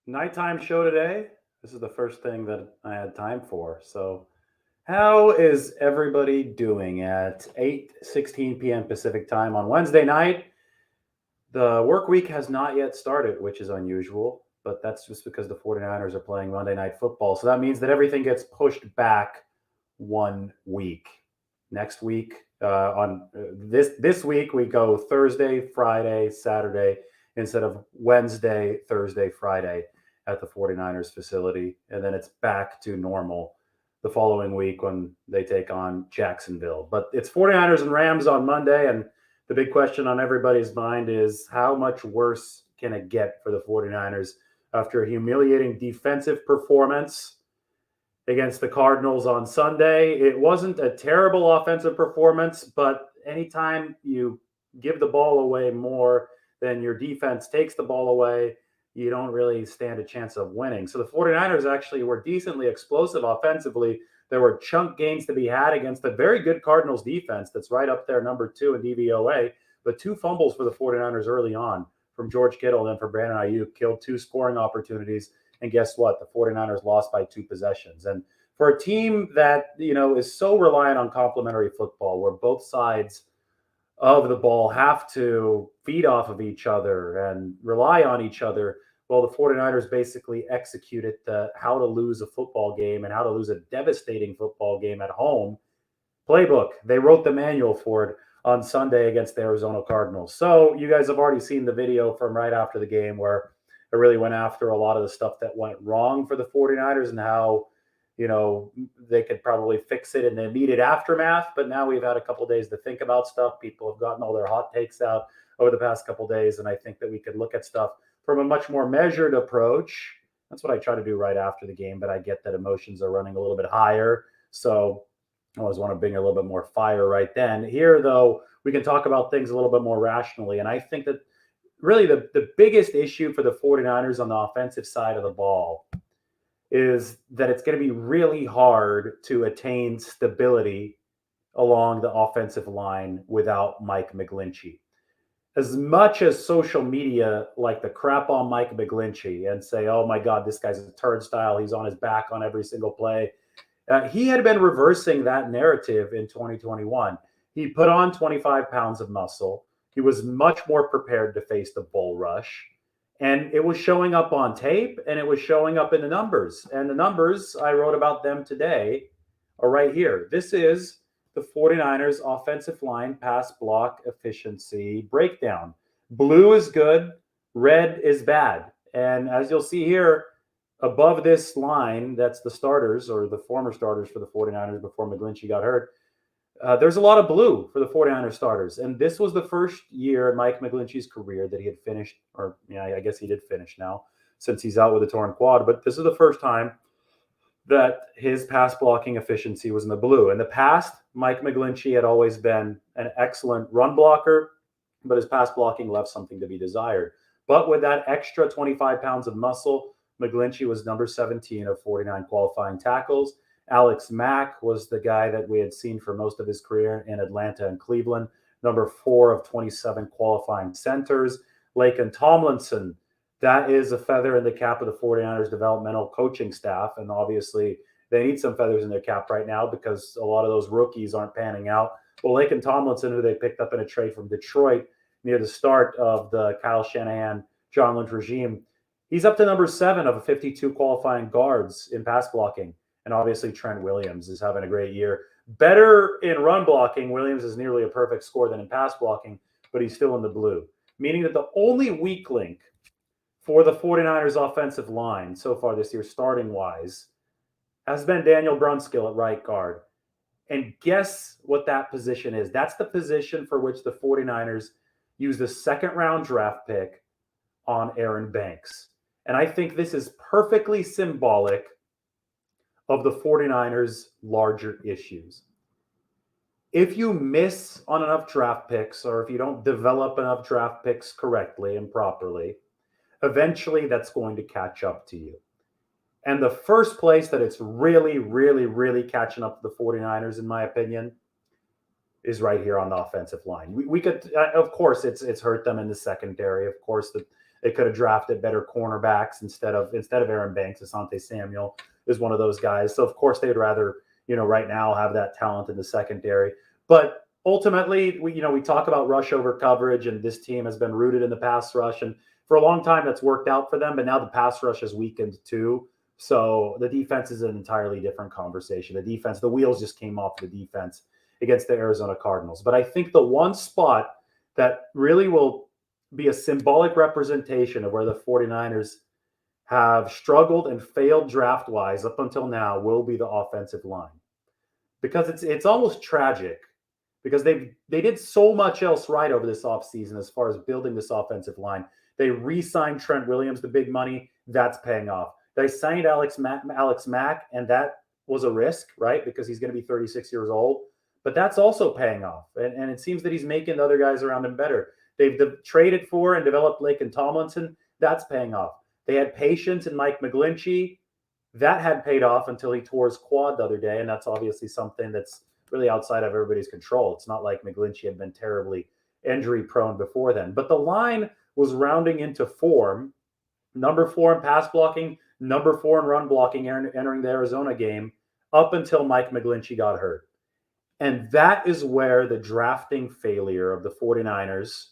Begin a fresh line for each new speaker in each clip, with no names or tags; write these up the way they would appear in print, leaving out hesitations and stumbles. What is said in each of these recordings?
Nighttime show today. This is the first thing that I had time for. So, how is everybody doing at 8:16 p.m. Pacific time on Wednesday night? The work week has not yet started, which is unusual, but that's just because the 49ers are playing Monday Night Football. So that means that everything gets pushed back 1 week. Next week, on this week, we go Thursday, Friday, Saturday instead of Wednesday, Thursday, Friday at the 49ers facility. And then it's back to normal the following week when they take on Jacksonville. But it's 49ers and Rams on Monday. And the big question on everybody's mind is how much worse can it get for the 49ers after a humiliating defensive performance against the Cardinals on Sunday? It wasn't a terrible offensive performance, but anytime you give the ball away more than your defense takes the ball away, you don't really stand a chance of winning. So the 49ers actually were decently explosive offensively. There were chunk gains to be had against a very good Cardinals defense that's right up there, number 2 in DVOA, but 2 fumbles for the 49ers early on from George Kittle and then for Brandon Ayuk killed 2 scoring opportunities. And guess what? The 49ers lost by 2 possessions. And for a team that, is so reliant on complementary football where both sides of the ball have to feed off of each other and rely on each other, well, the 49ers basically executed the how to lose a football game and how to lose a devastating football game at home playbook. They wrote the manual for it on Sunday against the Arizona Cardinals. So you guys have already seen the video from right after the game where it really went after a lot of the stuff that went wrong for the 49ers and how, they could probably fix it in the immediate aftermath. But now we've had a couple of days to think about stuff. People have gotten all their hot takes out over the past couple of days. And I think that we could look at stuff from a much more measured approach. That's what I try to do right after the game. But I get that emotions are running a little bit higher. So I always want to bring a little bit more fire right then. Here, though, we can talk about things a little bit more rationally. And I think that really the biggest issue for the 49ers on the offensive side of the ball is that it's going to be really hard to attain stability along the offensive line without Mike McGlinchey. As much as social media like to crap on Mike McGlinchey and say, oh my God, this guy's a turnstile, he's on his back on every single play, he had been reversing that narrative in 2021. He put on 25 pounds of muscle. He was much more prepared to face the bull rush. And it was showing up on tape and it was showing up in the numbers. And the numbers, I wrote about them today, are right here. This is the 49ers offensive line pass block efficiency breakdown. Blue is good, red is bad. And as you'll see here, above this line, that's the starters or the former starters for the 49ers before McGlinchey got hurt. There's a lot of blue for the 49ers starters. And this was the first year in Mike McGlinchey's career that he had finished, or I guess he did finish now since he's out with a torn quad. But this is the first time that his pass blocking efficiency was in the blue. In the past, Mike McGlinchey had always been an excellent run blocker, but his pass blocking left something to be desired. But with that extra 25 pounds of muscle, McGlinchey was number 17 of 49 qualifying tackles. Alex Mack was the guy that we had seen for most of his career in Atlanta and Cleveland, number 4 of 27 qualifying centers. Laken Tomlinson, that is a feather in the cap of the 49ers developmental coaching staff. And obviously they need some feathers in their cap right now because a lot of those rookies aren't panning out. Well, Laken Tomlinson, who they picked up in a trade from Detroit near the start of the Kyle Shanahan, John Lynch regime, he's up to number 7 of 52 qualifying guards in pass blocking. And obviously Trent Williams is having a great year. Better in run blocking. Williams is nearly a perfect score than in pass blocking, but he's still in the blue. Meaning that the only weak link for the 49ers offensive line so far this year, starting-wise, has been Daniel Brunskill at right guard. And guess what that position is? That's the position for which the 49ers used a second-round draft pick on Aaron Banks. And I think this is perfectly symbolic of the 49ers' larger issues. If you miss on enough draft picks or if you don't develop enough draft picks correctly and properly, eventually that's going to catch up to you. And the first place that it's really, really, really catching up to the 49ers, in my opinion, is right here on the offensive line. We could, of course, it's hurt them in the secondary. Of course, They could have drafted better cornerbacks instead of Aaron Banks. Asante Samuel is one of those guys. So of course they'd rather, right now have that talent in the secondary. But ultimately, we talk about rush over coverage, and this team has been rooted in the pass rush, and for a long time that's worked out for them. But now the pass rush has weakened too. So the defense is an entirely different conversation. The wheels just came off the defense against the Arizona Cardinals. But I think the one spot that really will be a symbolic representation of where the 49ers have struggled and failed draft-wise up until now will be the offensive line. Because it's almost tragic, because they did so much else right over this offseason as far as building this offensive line. They re-signed Trent Williams, the big money. That's paying off. They signed Alex Mack, and that was a risk, right? Because he's going to be 36 years old. But that's also paying off. And it seems that he's making the other guys around him better. They've traded for and developed Laken Tomlinson. That's paying off. They had patience in Mike McGlinchey. That had paid off until he tore his quad the other day. And that's obviously something that's really outside of everybody's control. It's not like McGlinchey had been terribly injury prone before then. But the line was rounding into form. Number 4 in pass blocking, number 4 in run blocking entering the Arizona game up until Mike McGlinchey got hurt. And that is where the drafting failure of the 49ers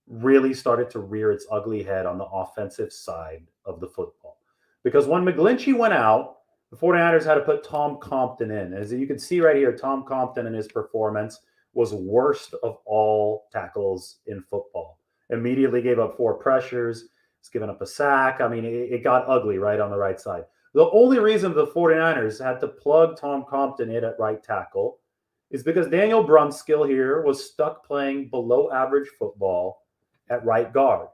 really started to rear its ugly head on the offensive side of the football. Because when McGlinchey went out, the 49ers had to put Tom Compton in. As you can see right here, Tom Compton in his performance was worst of all tackles in football. Immediately gave up 4 pressures, was giving up a sack. I mean, it got ugly right on the right side. The only reason the 49ers had to plug Tom Compton in at right tackle is because Daniel Brunskill here was stuck playing below average football at right guard.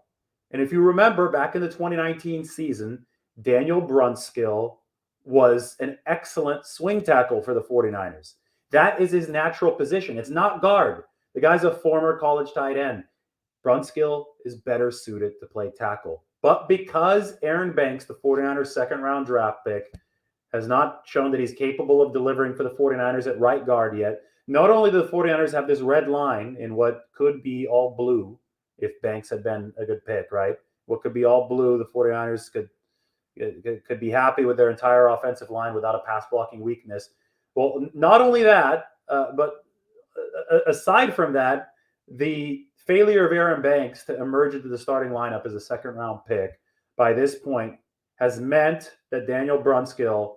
And if you remember back in the 2019 season, Daniel Brunskill was an excellent swing tackle for the 49ers. That is his natural position. It's not guard. The guy's a former college tight end. Brunskill is better suited to play tackle. But because Aaron Banks, the 49ers second-round draft pick, has not shown that he's capable of delivering for the 49ers at right guard yet, not only do the 49ers have this red line in what could be all blue if Banks had been a good pick, right? What could be all blue, the 49ers could be happy with their entire offensive line without a pass blocking weakness. Well, not only that, but aside from that, the failure of Aaron Banks to emerge into the starting lineup as a second-round pick by this point has meant that Daniel Brunskill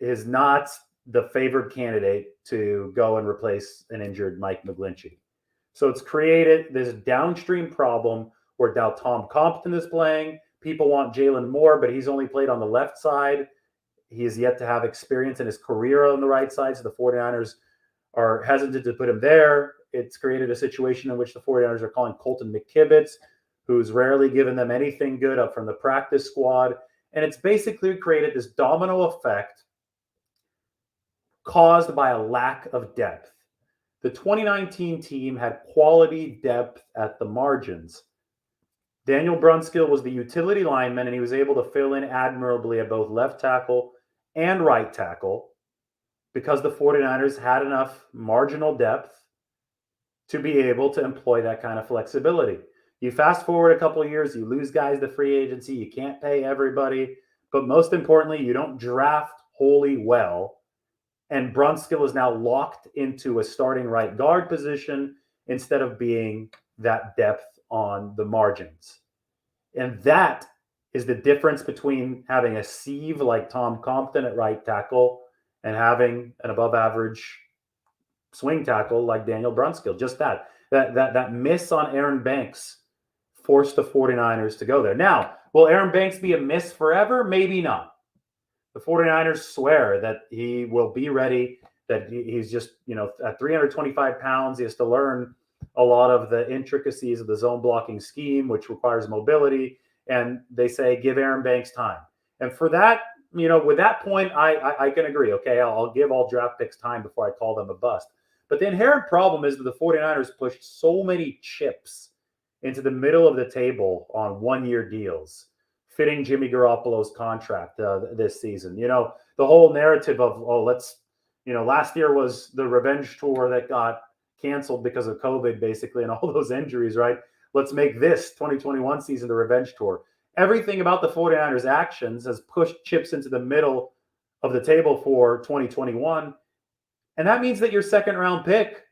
is not the favored candidate to go and replace an injured Mike McGlinchey. So it's created this downstream problem where now Tom Compton is playing. People want Jalen Moore, but he's only played on the left side. He has yet to have experience in his career on the right side, so the 49ers are hesitant to put him there. It's created a situation in which the 49ers are calling Colton McKivitz, who's rarely given them anything good up from the practice squad. And it's basically created this domino effect caused by a lack of depth. The 2019 team had quality depth at the margins. Daniel Brunskill was the utility lineman, and he was able to fill in admirably at both left tackle and right tackle because the 49ers had enough marginal depth to be able to employ that kind of flexibility. You fast forward a couple of years, you lose guys to free agency, you can't pay everybody, but most importantly, you don't draft wholly well. And Brunskill is now locked into a starting right guard position instead of being that depth on the margins. And that is the difference between having a sieve like Tom Compton at right tackle and having an above average swing tackle like Daniel Brunskill. Just that miss on Aaron Banks forced the 49ers to go there. Now, will Aaron Banks be a miss forever? Maybe not. The 49ers swear that he will be ready, that he's just, at 325 pounds, he has to learn a lot of the intricacies of the zone blocking scheme, which requires mobility. And they say, give Aaron Banks time. And for that, with that point, I can agree. Okay, I'll give all draft picks time before I call them a bust. But the inherent problem is that the 49ers pushed so many chips into the middle of the table on one-year deals, fitting Jimmy Garoppolo's contract this season. The whole narrative of, last year was the revenge tour that got canceled because of COVID, basically, and all those injuries, right? Let's make this 2021 season the revenge tour. Everything about the 49ers' actions has pushed chips into the middle of the table for 2021. And that means that your second round pick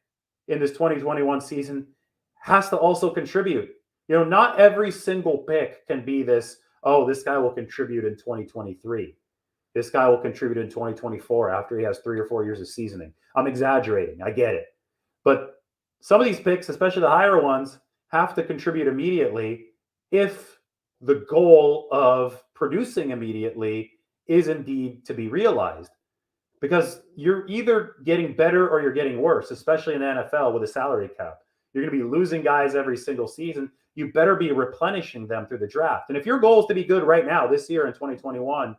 in this 2021 season has to also contribute. Not every single pick can be this, oh, this guy will contribute in 2023. This guy will contribute in 2024 after he has 3 or 4 years of seasoning. I'm exaggerating. I get it. But some of these picks, especially the higher ones, have to contribute immediately if the goal of producing immediately is indeed to be realized. Because you're either getting better or you're getting worse, especially in the NFL with a salary cap. You're going to be losing guys every single season. You better be replenishing them through the draft. And if your goal is to be good right now, this year in 2021,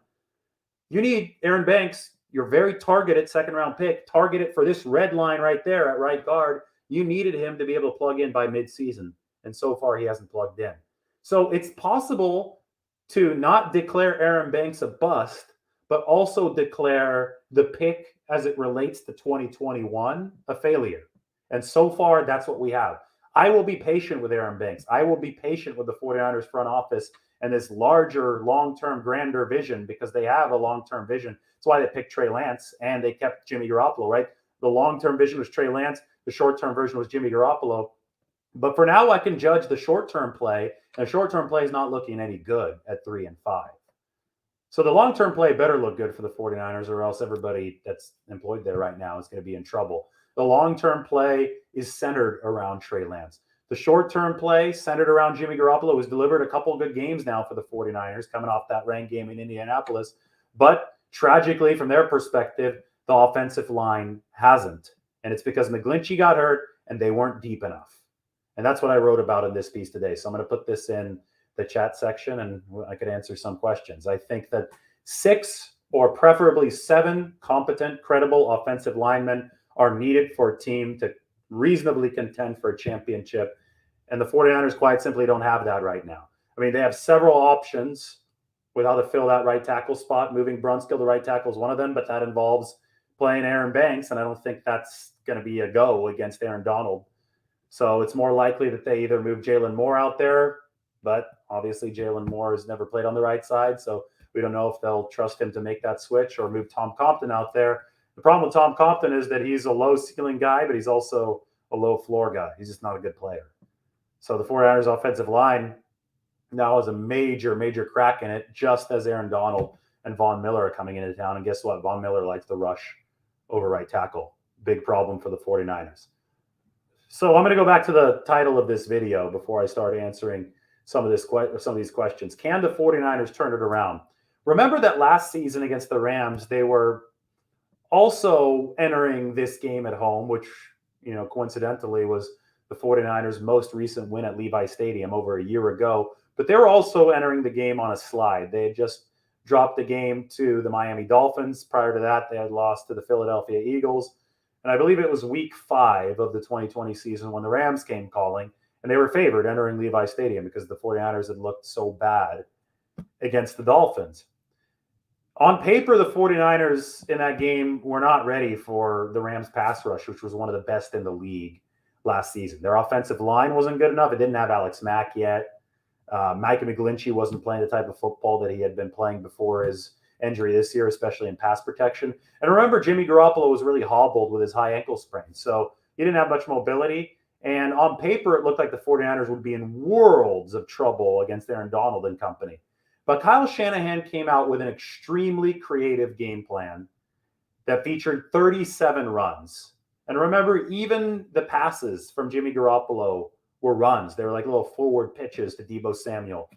you need Aaron Banks, your very targeted second round pick, targeted for this red line right there at right guard. You needed him to be able to plug in by midseason. And so far, he hasn't plugged in. So it's possible to not declare Aaron Banks a bust, but also declare the pick as it relates to 2021 a failure. And so far, that's what we have. I will be patient with Aaron Banks. I will be patient with the 49ers front office and this larger, long-term, grander vision, because they have a long-term vision. That's why they picked Trey Lance and they kept Jimmy Garoppolo, right? The long-term vision was Trey Lance. The short-term version was Jimmy Garoppolo. But for now, I can judge the short-term play, and the short-term play is not looking any good at 3-5. So the long-term play better look good for the 49ers, or else everybody that's employed there right now is going to be in trouble. The long-term play is centered around Trey Lance. The short-term play centered around Jimmy Garoppolo, who's delivered a couple of good games now for the 49ers, coming off that rain game in Indianapolis. But tragically, from their perspective, the offensive line hasn't. And it's because McGlinchey got hurt and they weren't deep enough. And that's what I wrote about in this piece today. So I'm going to put this in the chat section and I could answer some questions. I think that 6 or preferably 7 competent, credible offensive linemen are needed for a team to reasonably contend for a championship. And the 49ers quite simply don't have that right now. I mean, they have several options with how to fill that right tackle spot. Moving Brunskill to right tackle is one of them, but that involves playing Aaron Banks, and I don't think that's going to be a go against Aaron Donald. So it's more likely that they either move Jalen Moore out there, but obviously Jalen Moore has never played on the right side, so we don't know if they'll trust him to make that switch, or move Tom Compton out there. The problem with Tom Compton is that he's a low ceiling guy, but he's also a low floor guy. He's just not a good player. So the 49ers offensive line now has a major, major crack in it, just as Aaron Donald and Von Miller are coming into town. And guess what? Von Miller likes to rush over right tackle. Big problem for the 49ers. So I'm going to go back to the title of this video before I start answering some of these questions. Can the 49ers turn it around? Remember that last season against the Rams, they were also entering this game at home, which, coincidentally was the 49ers' most recent win at Levi Stadium over a year ago. But they were also entering the game on a slide. They had just dropped the game to the Miami Dolphins. Prior to that, they had lost to the Philadelphia Eagles. And I believe it was week 5 of the 2020 season when the Rams came calling, and they were favored entering Levi Stadium because the 49ers had looked so bad against the Dolphins. On paper, the 49ers in that game were not ready for the Rams pass rush, which was one of the best in the league last season. Their offensive line wasn't good enough. It didn't have Alex Mack yet. Micah McGlinchey wasn't playing the type of football that he had been playing before his injury this year, especially in pass protection. And remember, Jimmy Garoppolo was really hobbled with his high ankle sprain. So he didn't have much mobility. And on paper, it looked like the 49ers would be in worlds of trouble against Aaron Donald and company. But Kyle Shanahan came out with an extremely creative game plan that featured 37 runs. And remember, even the passes from Jimmy Garoppolo were runs. They were like little forward pitches to Deebo Samuel.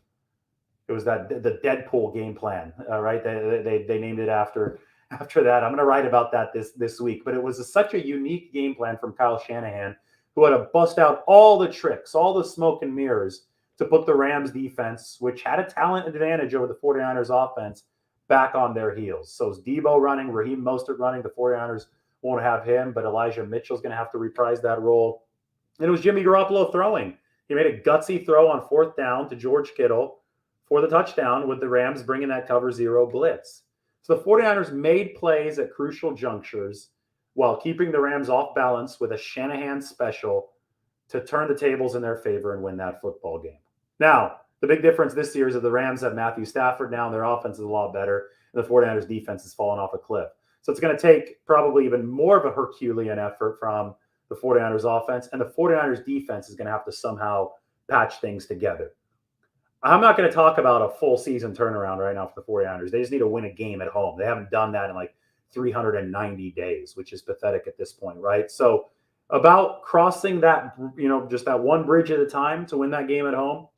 It was the Deadpool game plan, right? They named it after that. I'm going to write about that this week. But it was such a unique game plan from Kyle Shanahan, who had to bust out all the tricks, all the smoke and mirrors to put the Rams defense, which had a talent advantage over the 49ers offense, back on their heels. So it's Deebo running, Raheem Mostert running. The 49ers won't have him, but Elijah Mitchell's going to have to reprise that role. And it was Jimmy Garoppolo throwing. He made a gutsy throw on 4th down to George Kittle for the touchdown, with the Rams bringing that cover 0 blitz. So the 49ers made plays at crucial junctures while keeping the Rams off balance with a Shanahan special to turn the tables in their favor and win that football game. Now, the big difference this year is that the Rams have Matthew Stafford now, and their offense is a lot better, and the 49ers defense has fallen off a cliff. So it's going to take probably even more of a Herculean effort from the 49ers offense, and the 49ers defense is going to have to somehow patch things together. I'm not going to talk about a full season turnaround right now for the 49ers. They just need to win a game at home. They haven't done that in like 390 days, which is pathetic at this point, right? So about crossing that, just that one bridge at a time to win that game at home,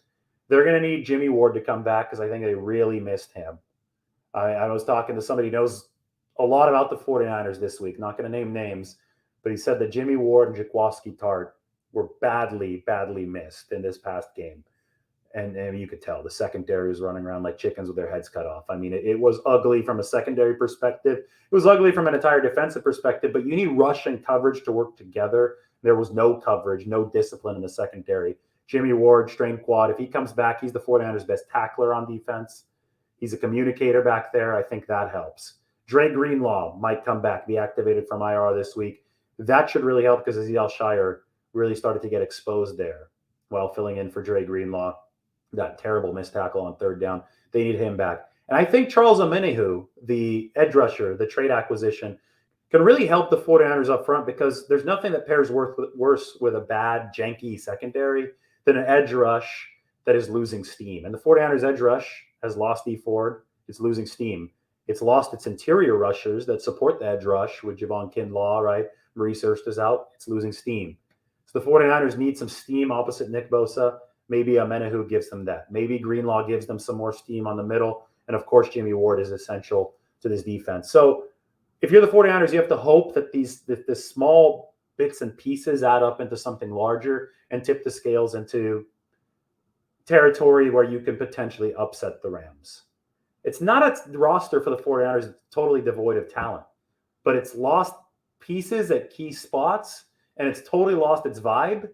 they're going to need Jimmy Ward to come back because I think they really missed him. I was talking to somebody who knows a lot about the 49ers this week, not going to name names, but he said that Jimmy Ward and Jaquiski Tart were badly, badly missed in this past game. And you could tell the secondary was running around like chickens with their heads cut off. I mean, it was ugly from a secondary perspective. It was ugly from an entire defensive perspective, but you need rush and coverage to work together. There was no coverage, no discipline in the secondary. Jimmy Ward, strained quad. If he comes back, he's the 49ers' best tackler on defense. He's a communicator back there. I think that helps. Dre Greenlaw might come back, be activated from IR this week. That should really help because Azeez Shire really started to get exposed there while filling in for Dre Greenlaw. That terrible missed tackle on third down. They need him back. And I think Charles Omenihu, the edge rusher, the trade acquisition, can really help the 49ers up front because there's nothing that pairs worse with a bad, janky secondary than an edge rush that is losing steam. And the 49ers edge rush has lost E. Ford. It's losing steam. It's lost its interior rushers that support the edge rush with Javon Kinlaw, right? Maurice Hurst is out. It's losing steam. So the 49ers need some steam opposite Nick Bosa. Maybe Omenihu gives them that. Maybe Greenlaw gives them some more steam on the middle. And of course, Jimmy Ward is essential to this defense. So if you're the 49ers, you have to hope that the small bits and pieces add up into something larger and tip the scales into territory where you can potentially upset the Rams. It's not a roster for the 49ers totally devoid of talent, but it's lost pieces at key spots, and it's totally lost its vibe.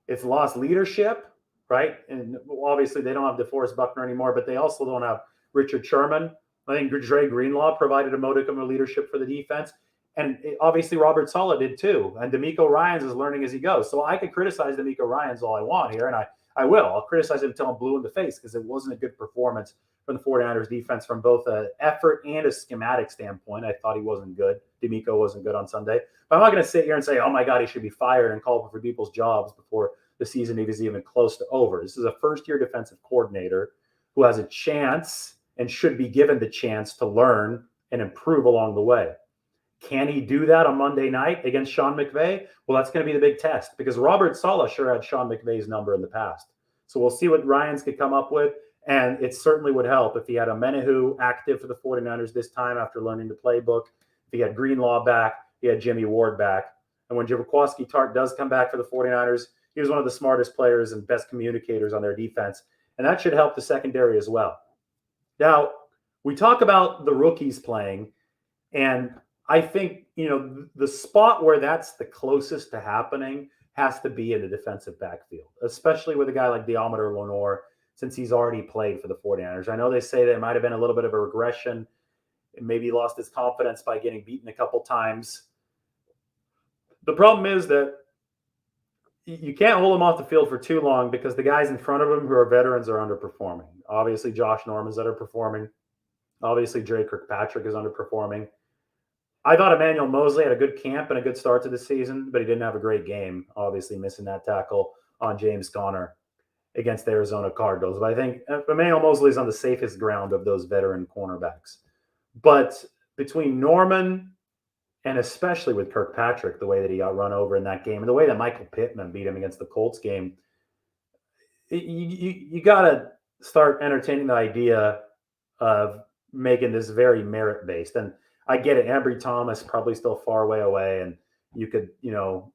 It's lost leadership. Right. And obviously they don't have DeForest Buckner anymore, but they also don't have Richard Sherman. I think Dre Greenlaw provided a modicum of leadership for the defense. And obviously Robert Saleh did too. And D'Amico Ryans is learning as he goes. So I could criticize D'Amico Ryans all I want here. And I will. I'll criticize him until I'm blue in the face because it wasn't a good performance from the 49ers defense from both an effort and a schematic standpoint. I thought he wasn't good. D'Amico wasn't good on Sunday. But I'm not going to sit here and say, oh my God, he should be fired and call for people's jobs before the season is even close to over. This is a first-year defensive coordinator who has a chance and should be given the chance to learn and improve along the way. Can he do that on Monday night against Sean McVay? Well, that's going to be the big test because Robert Saleh sure had Sean McVay's number in the past. So we'll see what Ryans could come up with, and it certainly would help if he had Omenihu active for the 49ers this time after learning the playbook. If he had Greenlaw back, he had Jimmy Ward back. And when Jaquiski Tart does come back for the 49ers, he was one of the smartest players and best communicators on their defense, and that should help the secondary as well. Now, we talk about the rookies playing, and I think, the spot where that's the closest to happening has to be in the defensive backfield, especially with a guy like Deommodore Lenoir, since he's already played for the 49ers. I know they say there might have been a little bit of a regression, and maybe lost his confidence by getting beaten a couple times. The problem is that you can't hold him off the field for too long because the guys in front of him who are veterans are underperforming. Obviously, Josh Norman's underperforming. Obviously, Dre Kirkpatrick is underperforming. I thought Emmanuel Mosley had a good camp and a good start to the season, but he didn't have a great game, obviously missing that tackle on James Conner against the Arizona Cardinals. But I think Emmanuel Mosley is on the safest ground of those veteran cornerbacks. But between Norman and especially with Kirkpatrick, the way that he got run over in that game, and the way that Michael Pittman beat him against the Colts game, you got to start entertaining the idea of making this very merit-based. And I get it, Ambry Thomas probably still far away, and you could,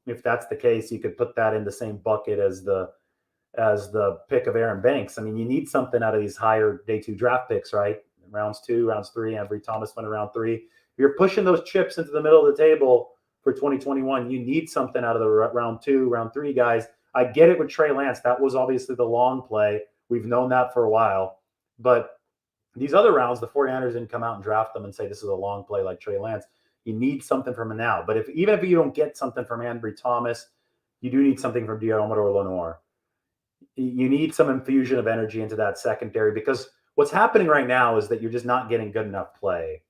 if that's the case, you could put that in the same bucket as the pick of Aaron Banks. I mean, you need something out of these higher day 2 draft picks, right? Rounds 2, rounds 3, Ambry Thomas went around 3. If you're pushing those chips into the middle of the table for 2021, you need something out of the round 2, round 3 guys. I get it with Trey Lance. That was obviously the long play. We've known that for a while. But these other rounds, the 49ers didn't come out and draft them and say this is a long play like Trey Lance. You need something from him now. But even if you don't get something from Ambry Thomas, You do need something from Diarmid or Lenoir. You need some infusion of energy into that secondary, because what's happening right now is that you're just not getting good enough play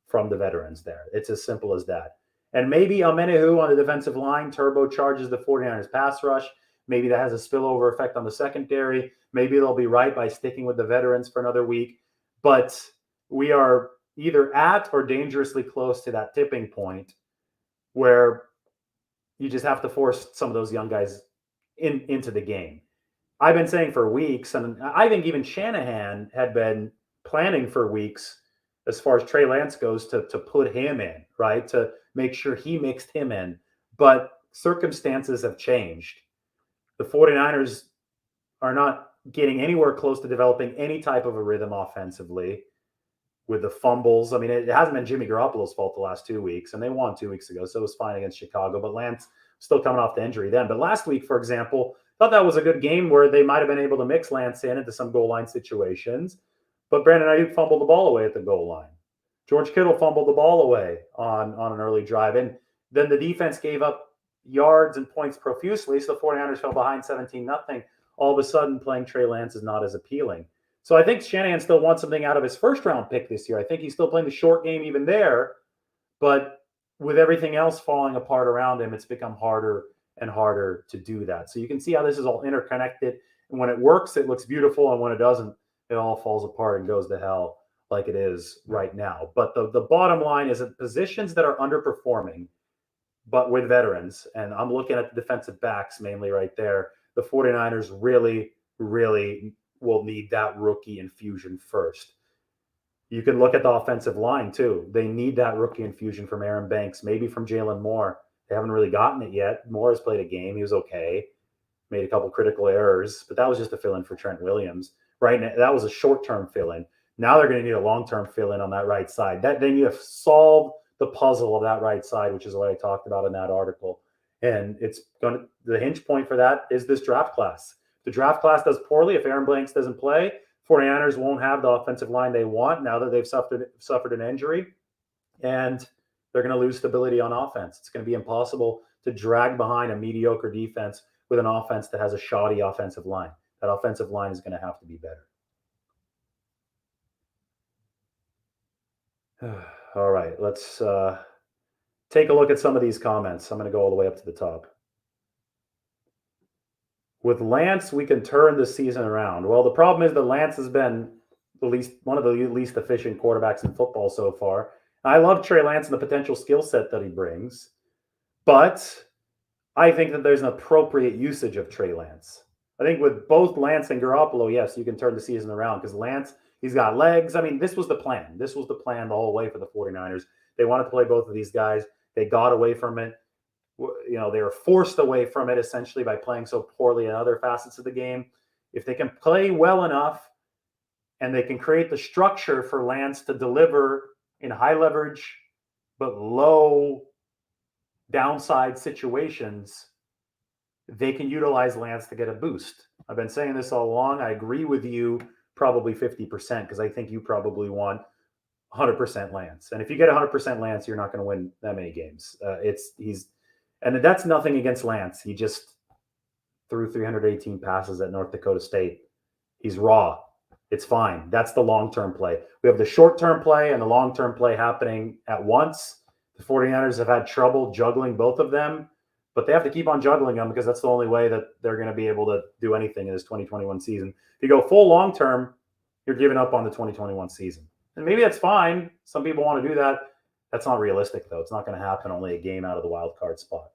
from the veterans there. It's as simple as that. And maybe Amenehu on the defensive line turbocharges the 49ers pass rush. Maybe that has a spillover effect on the secondary. Maybe they'll be right by sticking with the veterans for another week. But we are either at or dangerously close to that tipping point where you just have to force some of those young guys into the game. I've been saying for weeks, and I think even Shanahan had been planning for weeks as far as Trey Lance goes to put him in, right? To make sure he mixed him in. But circumstances have changed. The 49ers are not getting anywhere close to developing any type of a rhythm offensively with the fumbles. I mean, it hasn't been Jimmy Garoppolo's fault the last 2 weeks, and they won 2 weeks ago, so it was fine against Chicago. But Lance still coming off the injury then. But last week, for example, thought that was a good game where they might have been able to mix Lance in into some goal line situations. But Brandon Ayuk fumbled the ball away at the goal line. George Kittle fumbled the ball away on an early drive. And then the defense gave up yards and points profusely, so the 49ers fell behind 17-0. All of a sudden, playing Trey Lance is not as appealing. So I think Shanahan still wants something out of his first-round pick this year. I think he's still playing the short game even there. But with everything else falling apart around him, it's become harder and harder to do that. So you can see how this is all interconnected. And when it works, it looks beautiful. And when it doesn't, it all falls apart and goes to hell like it is right now. But the bottom line is that positions that are underperforming, but with veterans, and I'm looking at the defensive backs mainly right there, the 49ers really, really will need that rookie infusion first. You can look at the offensive line too. They need that rookie infusion from Aaron Banks, maybe from Jalen Moore. They haven't really gotten it yet. Moore has played a game. He was okay. Made a couple critical errors, but that was just a fill-in for Trent Williams. Right now, that was a short-term fill-in. Now they're going to need a long-term fill-in on that right side. That then you have solved the puzzle of that right side, which is what I talked about in that article. And the hinge point for that is this draft class. The draft class does poorly. If Aaron Banks doesn't play, 49ers won't have the offensive line they want now that they've suffered an injury. And they're going to lose stability on offense. It's going to be impossible to drag behind a mediocre defense with an offense that has a shoddy offensive line. That offensive line is going to have to be better. All right, let's take a look at some of these comments. I'm going to go all the way up to the top. With Lance, we can turn the season around. Well, the problem is that Lance has been one of the least efficient quarterbacks in football so far. I love Trey Lance and the potential skill set that he brings, but I think that there's an appropriate usage of Trey Lance. I think with both Lance and Garoppolo, yes, you can turn the season around because Lance, he's got legs. I mean, this was the plan. This was the plan the whole way for the 49ers. They wanted to play both of these guys. They got away from it. You know, they were forced away from it essentially by playing so poorly in other facets of the game. If they can play well enough and they can create the structure for Lance to deliver in high leverage but low downside situations, they can utilize Lance to get a boost. I've been saying this all along. I agree with you probably 50% because I think you probably want 100% Lance. And if you get 100% Lance, you're not going to win that many games. And that's nothing against Lance. He just threw 318 passes at North Dakota State. He's raw. It's fine. That's the long-term play. We have the short-term play and the long-term play happening at once. The 49ers have had trouble juggling both of them, but they have to keep on juggling them because that's the only way that they're going to be able to do anything in this 2021 season. If you go full long-term, you're giving up on the 2021 season. And maybe that's fine. Some people want to do that. That's not realistic, though. It's not going to happen only a game out of the wild card spot.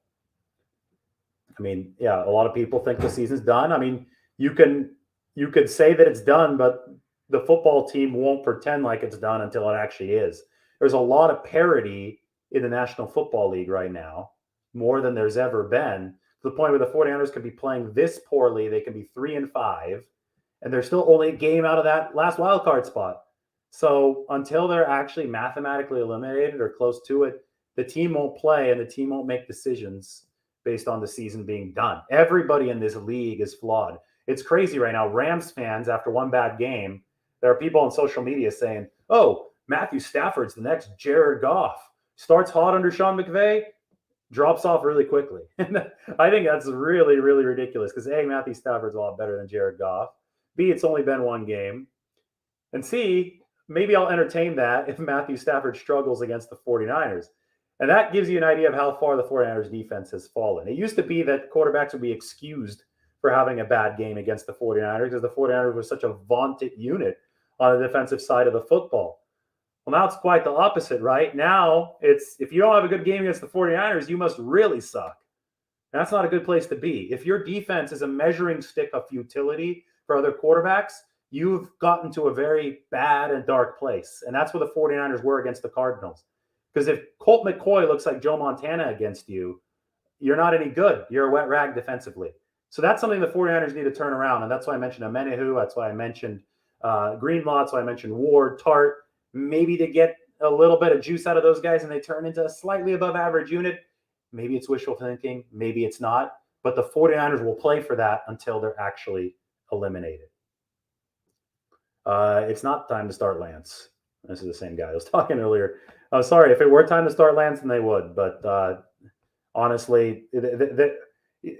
I mean, yeah, a lot of people think the season's done. I mean, you could say that it's done, but the football team won't pretend like it's done until it actually is. There's a lot of parity in the National Football League right now, more than there's ever been, to the point where the 49ers could be playing this poorly. They can be 3-5, and they're still only a game out of that last wild card spot. So until they're actually mathematically eliminated or close to it, the team won't play and the team won't make decisions based on the season being done. Everybody in this league is flawed. It's crazy right now. Rams fans, after one bad game, there are people on social media saying, oh, Matthew Stafford's the next Jared Goff. Starts hot under Sean McVay. drops off really quickly. And I think that's really, really ridiculous because A, Matthew Stafford's a lot better than Jared Goff. B, it's only been one game. And C, maybe I'll entertain that if Matthew Stafford struggles against the 49ers. And that gives you an idea of how far the 49ers defense has fallen. It used to be that quarterbacks would be excused for having a bad game against the 49ers because the 49ers were such a vaunted unit on the defensive side of the football. Well, now it's quite the opposite, right? Now it's if you don't have a good game against the 49ers, you must really suck. And that's not a good place to be. If your defense is a measuring stick of futility for other quarterbacks, you've gotten to a very bad and dark place. And that's where the 49ers were against the Cardinals. Because if Colt McCoy looks like Joe Montana against you, you're not any good. You're a wet rag defensively. So that's something the 49ers need to turn around. And that's why I mentioned Amenahu. That's why I mentioned Greenlaw. That's why I mentioned Ward, Tart. Maybe to get a little bit of juice out of those guys and they turn into a slightly above average unit. Maybe it's wishful thinking. Maybe it's not. But the 49ers will play for that until they're actually eliminated. It's not time to start Lance. This is the same guy I was talking earlier. Sorry, if it were time to start Lance, then they would. But honestly,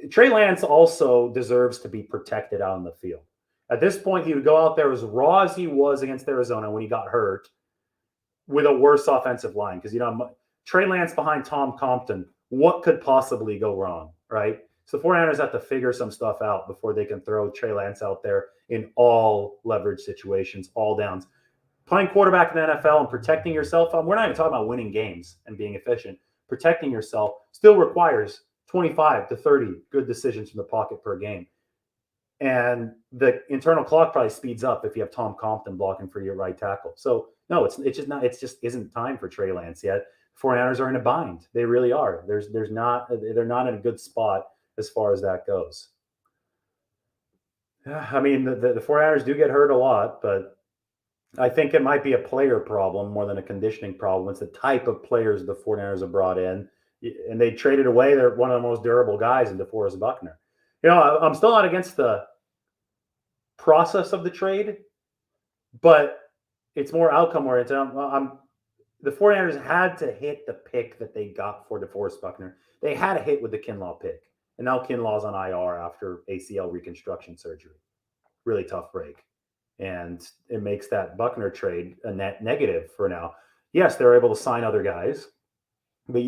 Trey Lance also deserves to be protected out on the field. At this point, he would go out there as raw as he was against Arizona when he got hurt with a worse offensive line. Because, Trey Lance behind Tom Compton, what could possibly go wrong, right? So the 49ers have to figure some stuff out before they can throw Trey Lance out there in all leverage situations, all downs. Playing quarterback in the NFL and protecting yourself, we're not even talking about winning games and being efficient. Protecting yourself still requires 25 to 30 good decisions from the pocket per game. And the internal clock probably speeds up if you have Tom Compton blocking for your right tackle. So no, it's just not. It just isn't time for Trey Lance yet. 49ers are in a bind. They really are. They're not in a good spot as far as that goes. I mean, the 49ers do get hurt a lot, but I think it might be a player problem more than a conditioning problem. It's the type of players the 49ers have brought in, and they traded away one of the most durable guys in DeForest Buckner. I'm still not against the process of the trade, but it's more outcome oriented. The 49ers had to hit the pick that they got for DeForest Buckner. They had a hit with the Kinlaw pick. And now Kinlaw's on IR after ACL reconstruction surgery. Really tough break. And it makes that Buckner trade a net negative for now. Yes, they're able to sign other guys. But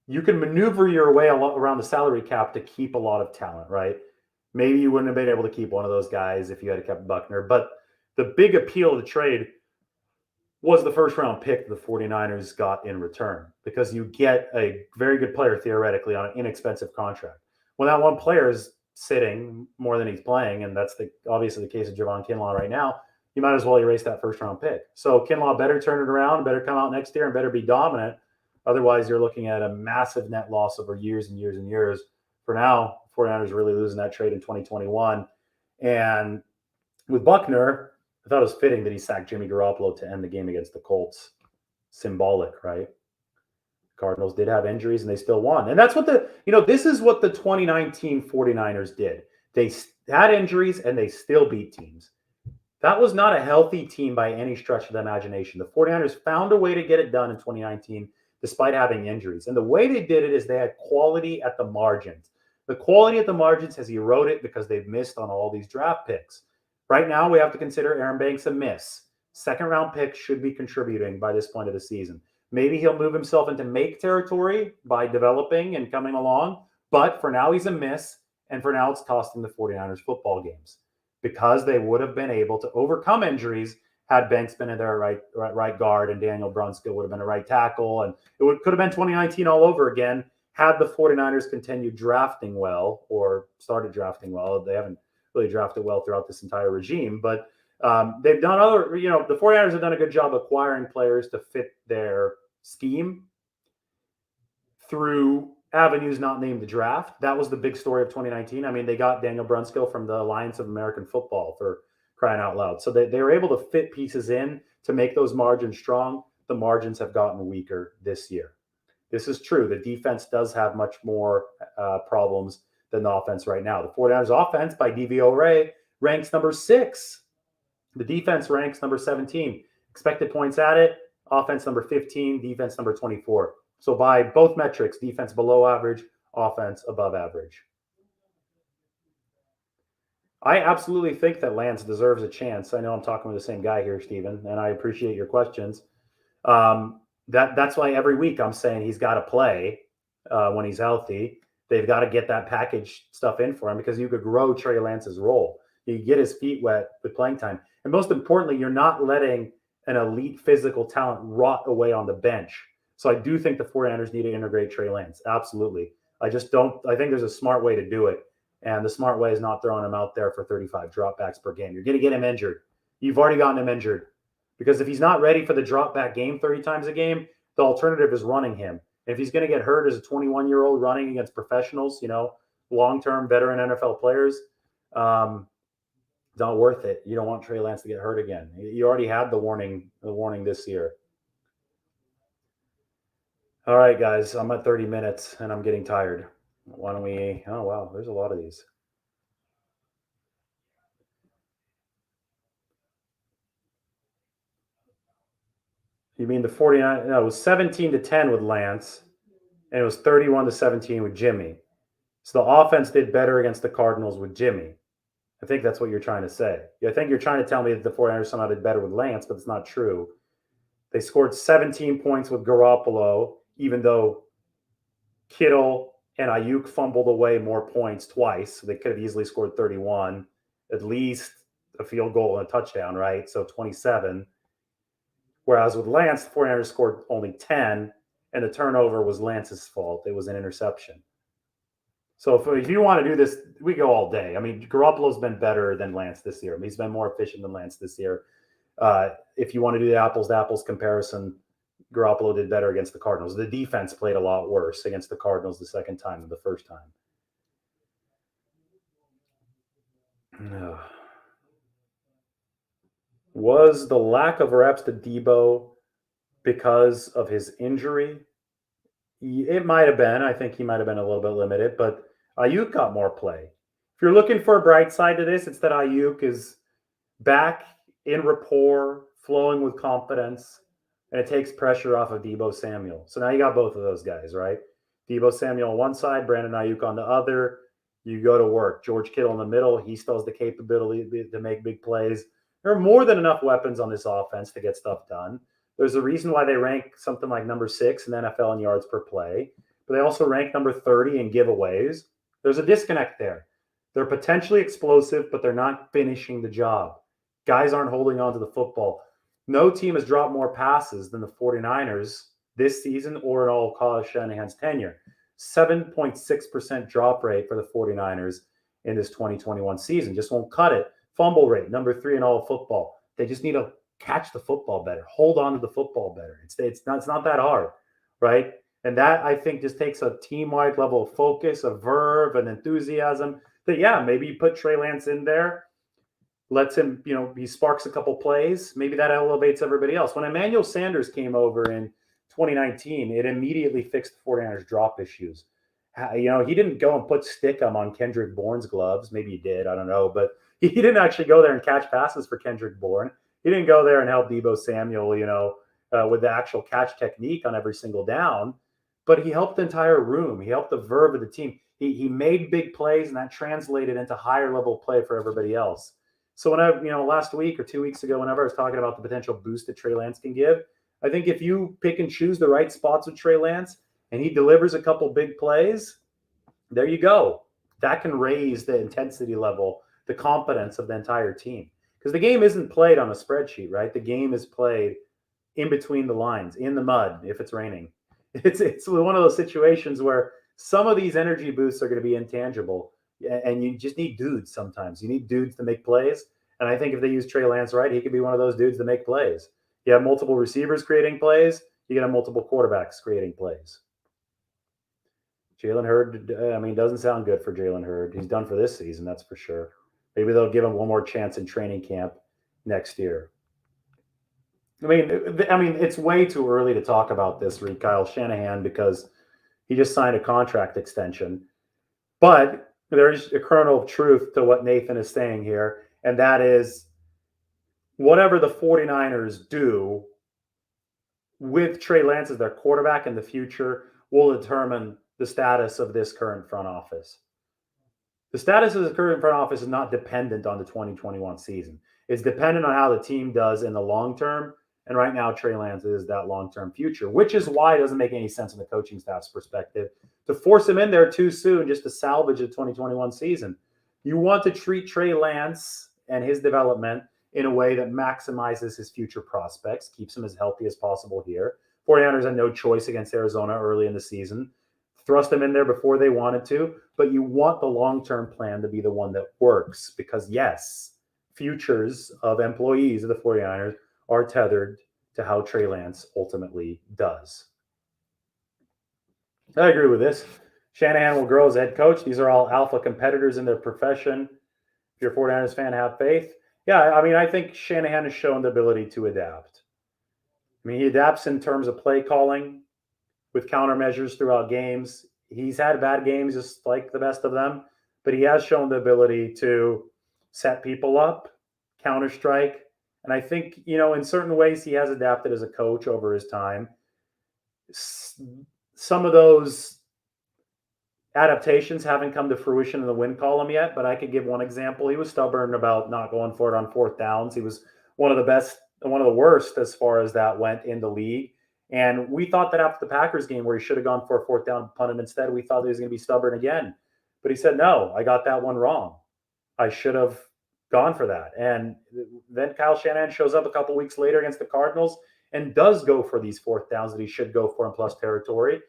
you can maneuver your way around the salary cap to keep a lot of talent, right? Maybe you wouldn't have been able to keep one of those guys if you had kept Buckner. But the big appeal of the trade was the first round pick the 49ers got in return because you get a very good player theoretically on an inexpensive contract. When that one player is sitting more than he's playing, and that's obviously the case of Javon Kinlaw right now, you might as well erase that first round pick. So Kinlaw better turn it around, better come out next year, and better be dominant. Otherwise, you're looking at a massive net loss over years and years and years. For now, 49ers really losing that trade in 2021. And with Buckner, I thought it was fitting that he sacked Jimmy Garoppolo to end the game against the Colts. Symbolic, right? Cardinals did have injuries and they still won. And that's what this is what the 2019 49ers did. They had injuries and they still beat teams. That was not a healthy team by any stretch of the imagination. The 49ers found a way to get it done in 2019 despite having injuries. And the way they did it is they had quality at the margins. The quality at the margins has eroded because they've missed on all these draft picks. Right now, we have to consider Aaron Banks a miss. Second-round pick should be contributing by this point of the season. Maybe he'll move himself into make territory by developing and coming along. But for now, he's a miss. And for now, it's costing the 49ers football games because they would have been able to overcome injuries had Banks been in their right guard and Daniel Brunskill would have been a right tackle. And could have been 2019 all over again had the 49ers continued drafting well or started drafting well. They haven't really drafted well throughout this entire regime, but they've done the 49ers have done a good job acquiring players to fit their scheme through avenues not named the draft. That was the big story of 2019. I mean, they got Daniel Brunskill from the Alliance of American Football for crying out loud. So they were able to fit pieces in to make those margins strong. The margins have gotten weaker this year. This is true. The defense does have much more problems than the offense right now. The 49ers offense by DVOA ranks number 6. The defense ranks number 17. Expected points at it offense number 15, defense number 24. So by both metrics, defense below average, offense above average. I absolutely think that Lance deserves a chance. I know I'm talking with the same guy here, Steven, and I appreciate your questions. That's why every week I'm saying he's got to play when he's healthy. They've got to get that package stuff in for him because you could grow Trey Lance's role. You get his feet wet with playing time, and most importantly, you're not letting an elite physical talent rot away on the bench. So I do think the 49ers need to integrate Trey Lance. Absolutely. I just don't. I think there's a smart way to do it, and the smart way is not throwing him out there for 35 dropbacks per game. You're going to get him injured. You've already gotten him injured. Because if he's not ready for the drop back game 30 times a game, the alternative is running him. If he's going to get hurt as a 21-year-old running against professionals, long-term veteran NFL players, not worth it. You don't want Trey Lance to get hurt again. You already had the warning this year. All right, guys, I'm at 30 minutes and I'm getting tired. Why don't we? Oh, wow, there's a lot of these. You mean the 49? No, it was 17-10 with Lance, and it was 31-17 with Jimmy. So the offense did better against the Cardinals with Jimmy. I think that's what you're trying to say. I think you're trying to tell me that the 49ers somehow did better with Lance, but it's not true. They scored 17 points with Garoppolo, even though Kittle and Ayuk fumbled away more points twice. So they could have easily scored 31, at least a field goal and a touchdown, right? So 27. Whereas with Lance, the 49ers scored only 10, and the turnover was Lance's fault. It was an interception. So if you want to do this, we go all day. I mean, Garoppolo's been better than Lance this year. I mean, he's been more efficient than Lance this year. If you want to do the apples-to-apples comparison, Garoppolo did better against the Cardinals. The defense played a lot worse against the Cardinals the second time than the first time. Was the lack of reps to Debo because of his injury? It might have been. I think he might have been a little bit limited, but Ayuk got more play. If you're looking for a bright side to this, it's that Ayuk is back in rapport, flowing with confidence, and it takes pressure off of Debo Samuel. So now you got both of those guys, right? Debo Samuel on one side, Brandon Ayuk on the other. You go to work. George Kittle in the middle. He still has the capability to make big plays. There are more than enough weapons on this offense to get stuff done. There's a reason why they rank something like number 6 in the NFL in yards per play, but they also rank number 30 in giveaways. There's a disconnect there. They're potentially explosive, but they're not finishing the job. Guys aren't holding on to the football. No team has dropped more passes than the 49ers this season or in all Kyle Shanahan's tenure. 7.6% drop rate for the 49ers in this 2021 season. Just won't cut it. Fumble rate, number 3 in all of football. They just need to catch the football better, hold on to the football better. It's not that hard, right? And that, I think, just takes a team-wide level of focus, a verve, and enthusiasm that, yeah, maybe you put Trey Lance in there, lets him, he sparks a couple plays. Maybe that elevates everybody else. When Emmanuel Sanders came over in 2019, it immediately fixed the 49ers drop issues. He didn't go and put Stickum on Kendrick Bourne's gloves. Maybe he did. I don't know. But he didn't actually go there and catch passes for Kendrick Bourne. He didn't go there and help Debo Samuel, with the actual catch technique on every single down. But he helped the entire room. He helped the verve of the team. He made big plays, and that translated into higher level play for everybody else. So when last week or 2 weeks ago, whenever I was talking about the potential boost that Trey Lance can give, I think if you pick and choose the right spots with Trey Lance and he delivers a couple big plays, there you go. That can raise the intensity level, the competence of the entire team. Because the game isn't played on a spreadsheet, right? The game is played in between the lines, in the mud, if it's raining. It's one of those situations where some of these energy boosts are going to be intangible. And you just need dudes sometimes. You need dudes to make plays. And I think if they use Trey Lance right, he could be one of those dudes to make plays. You have multiple receivers creating plays. You can have multiple quarterbacks creating plays. Jalen Hurd, doesn't sound good for Jalen Hurd. He's done for this season, that's for sure. Maybe they'll give him one more chance in training camp next year. It's way too early to talk about this with Kyle Shanahan because he just signed a contract extension. But there's a kernel of truth to what Nathan is saying here, and that is whatever the 49ers do, with Trey Lance as their quarterback in the future will determine the status of this current front office. The status of the current front office is not dependent on the 2021 season. It's dependent on how the team does in the long term. And right now, Trey Lance is that long term future, which is why it doesn't make any sense from the coaching staff's perspective to force him in there too soon just to salvage the 2021 season. You want to treat Trey Lance and his development in a way that maximizes his future prospects, keeps him as healthy as possible here. 49ers had no choice against Arizona early in the season. Thrust them in there before they wanted to, but you want the long-term plan to be the one that works because, yes, futures of employees of the 49ers are tethered to how Trey Lance ultimately does. I agree with this. Shanahan will grow as head coach. These are all alpha competitors in their profession. If you're a 49ers fan, have faith. Yeah, I mean, I think Shanahan has shown the ability to adapt. I mean, he adapts in terms of play calling with countermeasures throughout games. He's had bad games just like the best of them, but he has shown the ability to set people up, counter strike. And I think, in certain ways, he has adapted as a coach over his time. Some of those adaptations haven't come to fruition in the win column yet, but I could give one example. He was stubborn about not going for it on fourth downs. He was one of the worst as far as that went in the league. And we thought that after the Packers game where he should have gone for a fourth down punt, and instead we thought he was going to be stubborn again. But he said, no, I got that one wrong. I should have gone for that. And then Kyle Shanahan shows up a couple weeks later against the Cardinals and does go for these fourth downs that he should go for in plus territory.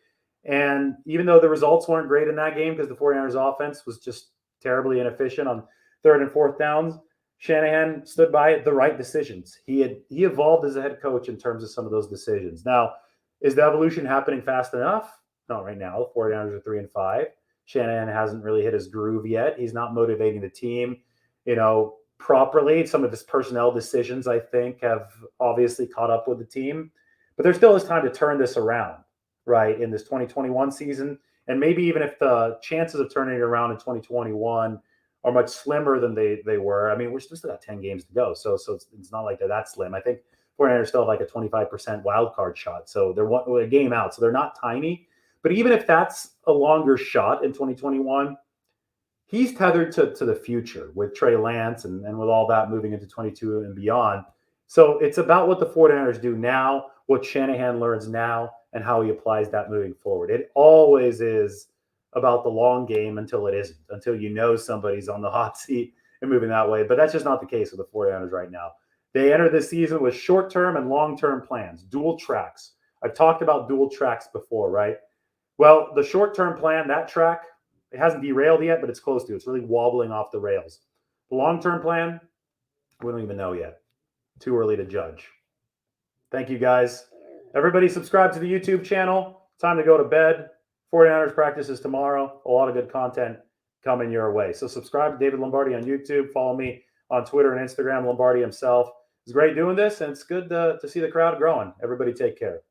And even though the results weren't great in that game because the 49ers offense was just terribly inefficient on third and fourth downs, Shanahan stood by the right decisions. He evolved as a head coach in terms of some of those decisions. Now, is the evolution happening fast enough? Not right now. The 49ers are 3-5. Shanahan hasn't really hit his groove yet. He's not motivating the team, properly. Some of his personnel decisions, I think, have obviously caught up with the team. But there still is time to turn this around, right, in this 2021 season. And maybe even if the chances of turning it around in 2021 are much slimmer than they were. I mean, we're still got 10 games to go. So it's not like they're that slim. I think 49ers still have like a 25% wild card shot. So they're a game out. So they're not tiny. But even if that's a longer shot in 2021, he's tethered to the future with Trey Lance and with all that moving into 22 and beyond. So it's about what the 49ers do now, what Shanahan learns now, and how he applies that moving forward. It always is about the long game until it isn't, until somebody's on the hot seat and moving that way. But that's just not the case with the 49ers right now. They enter this season with short-term and long-term plans, dual tracks. I've talked about dual tracks before, right? Well, the short-term plan, that track, it hasn't derailed yet, but it's close to. It's really wobbling off the rails. The long-term plan, we don't even know yet. Too early to judge. Thank you, guys. Everybody subscribe to the YouTube channel. Time to go to bed. 49ers practices tomorrow. A lot of good content coming your way. So subscribe to David Lombardi on YouTube. Follow me on Twitter and Instagram, Lombardi himself. It's great doing this, and it's good to see the crowd growing. Everybody take care.